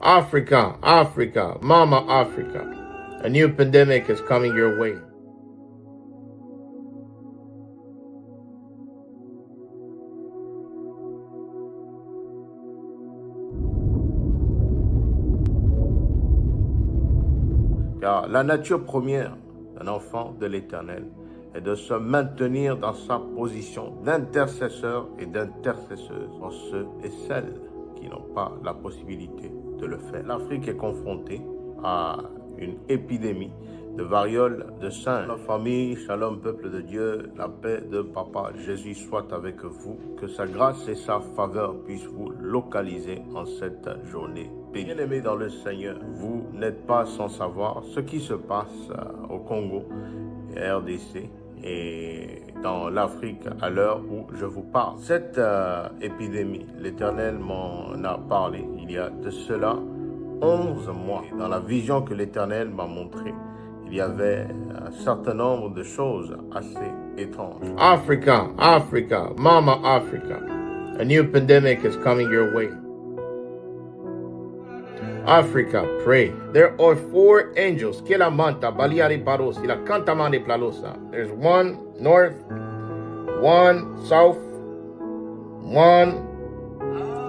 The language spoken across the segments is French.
Africa, Africa, Mama Africa. A new pandemic is coming your way. Car la nature première d'un enfant de l'Éternel est de se maintenir dans sa position d'intercesseur et d'intercesseuse pour ceux et celles qui n'ont pas la possibilité de le faire. L'Afrique est confrontée à une épidémie de variole de singe. La famille, shalom, peuple de Dieu, la paix de Papa Jésus soit avec vous. Que sa grâce et sa faveur puissent vous localiser en cette journée. Bien-aimés dans le Seigneur, vous n'êtes pas sans savoir ce qui se passe au Congo et RDC et dans l'Afrique à l'heure où je vous parle. Cette épidémie, l'Éternel m'en a parlé il y a de cela 11 mois. Dans la vision que l'Éternel m'a montrée, il y avait un certain nombre de choses assez étranges. Africa, Africa, Mama Africa. A new pandemic is coming your way. Africa, pray. There are 4 angels. Kilamanta, Baliari Paros, Ila Cantamani Plalosa. There's 1 north, 1 south, 1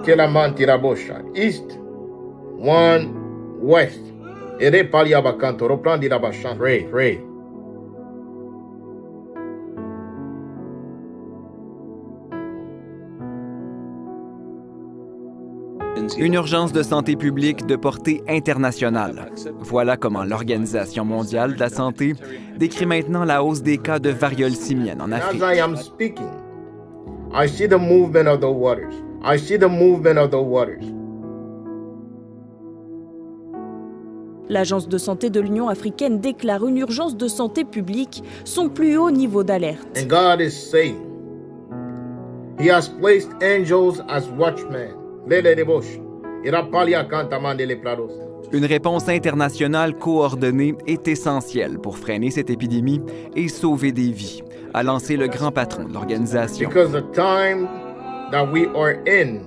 Kilamanti Rabosha. East, 1 west. Ere Paliabacanto, Roplandi Rabashan. Pray, pray. Une urgence de santé publique de portée internationale. Voilà comment l'Organisation mondiale de la santé décrit maintenant la hausse des cas de variole simienne en Afrique. As I am speaking, I see the movement of the waters. I see the movement of the waters. L'Agence de santé de l'Union africaine déclare une urgence de santé publique, son plus haut niveau d'alerte. And God is saying, He has placed angels as watchmen. Une réponse internationale coordonnée est essentielle pour freiner cette épidémie et sauver des vies, a lancé le grand patron de l'organisation. Because the time that we are in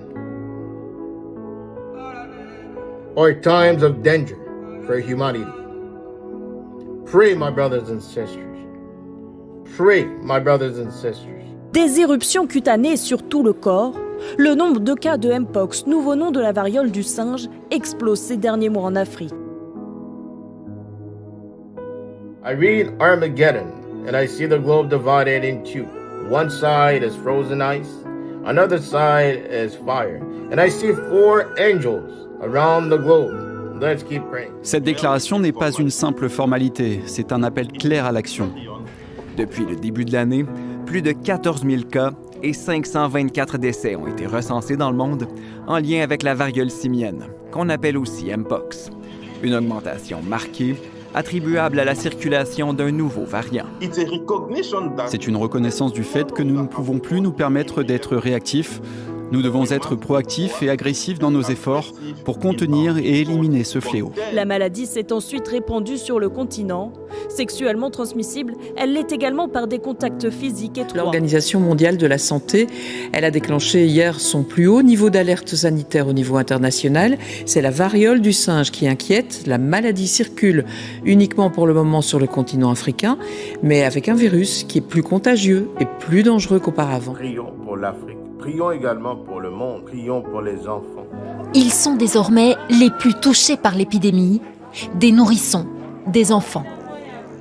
are times of danger for humanity. Pray, my brothers and sisters. Pray, my brothers and sisters. Des éruptions cutanées sur tout le corps, le nombre de cas de Mpox, nouveau nom de la variole du singe, explose ces derniers mois en Afrique. I read Armageddon and I see the globe divided in 2. One side is frozen ice, another side is fire. And I see 4 angels around the globe. Let's keep praying. Cette déclaration n'est pas une simple formalité, c'est un appel clair à l'action. Depuis le début de l'année, plus de 14 000 cas et 524 décès ont été recensés dans le monde en lien avec la variole simienne, qu'on appelle aussi Mpox. Une augmentation marquée, attribuable à la circulation d'un nouveau variant. C'est une reconnaissance du fait que nous ne pouvons plus nous permettre d'être réactifs. Nous devons être proactifs et agressifs dans nos efforts pour contenir et éliminer ce fléau. La maladie s'est ensuite répandue sur le continent. Sexuellement transmissible, elle l'est également par des contacts physiques étroits. L'Organisation mondiale de la santé, elle a déclenché hier son plus haut niveau d'alerte sanitaire au niveau international. C'est la variole du singe qui inquiète. La maladie circule uniquement pour le moment sur le continent africain, mais avec un virus qui est plus contagieux et plus dangereux qu'auparavant. Prions pour l'Afrique. Prions également pour le monde, prions pour les enfants. Ils sont désormais les plus touchés par l'épidémie, des nourrissons, des enfants.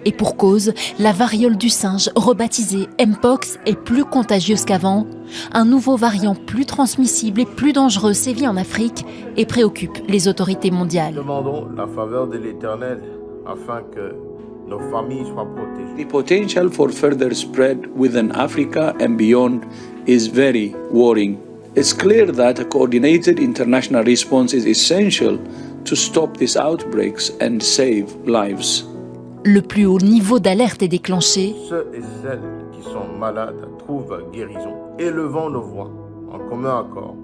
Et pour cause, la variole du singe, rebaptisée Mpox, est plus contagieuse qu'avant. Un nouveau variant plus transmissible et plus dangereux sévit en Afrique et préoccupe les autorités mondiales. Demandons la faveur de l'Éternel afin que nos familles soient protégées. The potential for further spread within Africa and beyond is very worrying. It's clear that a coordinated international response is essential to stop these outbreaks and save lives. Le plus haut niveau d'alerte est déclenché. Ceux et celles qui sont malades trouvent guérison. Élevons nos voix en commun accord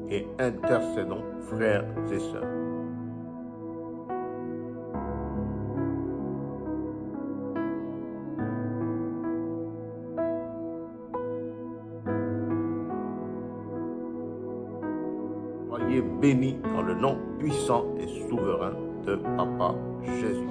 et intercédons, frères et sœurs. Soyez bénis dans le nom puissant et souverain de Papa Jésus.